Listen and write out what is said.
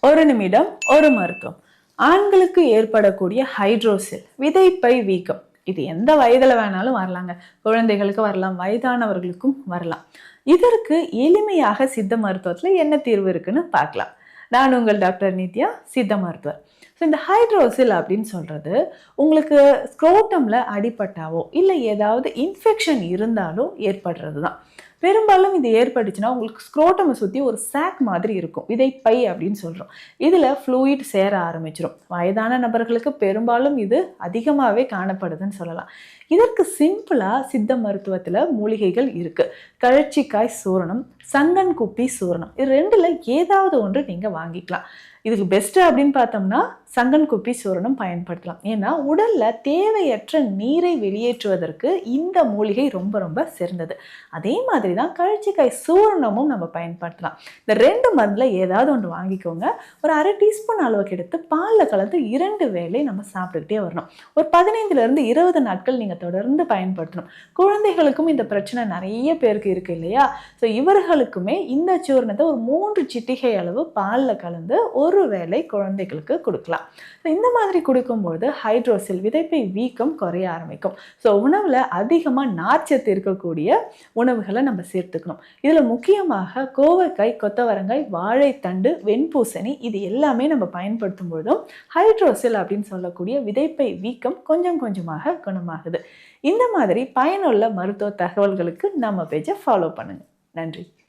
ஒரு நிமிடம் ஒரு மருத்துவம். ஆண்களுக்கு ஏற்படக்கூடிய ஹைட்ரோசில் விதைப்பை வீக்கம் இது எந்த வயதுல வேணாலும் வரலாங்க. குழந்தைகளுக்கு வரலாம், வயதானவர்களுக்கும் வரலாம். இதற்கு எளிமையாக சித்த மருத்துவத்துல என்ன தீர்வு இருக்குன்னு பார்க்கலாம். நான் உங்கள் டாக்டர் நித்யா, சித்த மருத்துவர். இந்த ஹைட்ரோசில் அப்படின்னு சொல்றது உங்களுக்கு ஸ்க்ரோட்டம்ல அடிபட்டாவோ இல்லை ஏதாவது இன்ஃபெக்ஷன் இருந்தாலும் ஏற்படுறது தான். பெரும்பாலும் இது ஏற்பட்டுச்சுன்னா உங்களுக்கு ஸ்க்ரோட்டமை சுற்றி ஒரு சாக் மாதிரி இருக்கும், விதைப்பை அப்படின்னு சொல்கிறோம். இதில் ஃப்ளூயிட் சேர ஆரம்பிச்சிடும். வயதான நபர்களுக்கு பெரும்பாலும் இது அதிகமாகவே காணப்படுதுன்னு சொல்லலாம். இதற்கு சிம்பிளாக சித்த மருத்துவத்தில் மூலிகைகள் இருக்குது. கழச்சிக்காய் சூரணம், சங்கன் குப்பி சூரணம், இது ரெண்டில் ஏதாவது ஒன்று நீங்கள் வாங்கிக்கலாம். இதுக்கு பெஸ்ட்டு அப்படின்னு பார்த்தோம்னா சங்கன் குப்பி சூரணம் பயன்படுத்தலாம். ஏன்னா உடலில் தேவையற்ற நீரை வெளியேற்றுவதற்கு இந்த மூலிகை ரொம்ப ரொம்ப சிறந்தது. அதே மாதிரி தான் கழச்சிக்காய் சூரணமும் நம்ம பயன்படுத்தலாம். இந்த ரெண்டு மருந்தில் ஏதாவது ஒன்று வாங்கிக்கோங்க. ஒரு அரை டீஸ்பூன் அளவுக்கு எடுத்து பாலில் கலந்து 2 வேளை நம்ம சாப்பிட்டுக்கிட்டே வரணும். ஒரு 15லேருந்து 20 நாட்கள் நீங்கள் தொடர்ந்து பயன்படுத்தணும். குழந்தைகளுக்கும் இந்த பிரச்சனை நிறைய பேருக்கு இருக்குது இல்லையா? ஸோ இவர்களுக்குமே இந்த சூரணத்தை ஒரு 3 சிட்டிகை அளவு பாலில் கலந்து ஒரு வேளை குழந்தைகளுக்கு கொடுக்கலாம். இந்த மாதிரி கொடுக்கும்போது ஹைட்ரோசில் விதைப்பை வீக்கம் குறைய ஆரம்பிக்கும். ஸோ உணவில் அதிகமாக நார்ச்சத்து இருக்கக்கூடிய உணவுகளை நம்ம சேர்த்துக்கணும். இதில் முக்கியமாக கோவக்காய், கொத்தவரங்காய், வாழைத்தண்டு, வெண்பூசணி இது எல்லாமே நம்ம பயன்படுத்தும் பொழுதும் ஹைட்ரோசில் அப்படின்னு சொல்லக்கூடிய விதைப்பை வீக்கம் கொஞ்சம் கொஞ்சமாக குணமாகுது. இந்த மாதிரி பயனுள்ள மருத்துவ தகவல்களுக்கு நம்ம பேஜை ஃபாலோ பண்ணுங்க. நன்றி.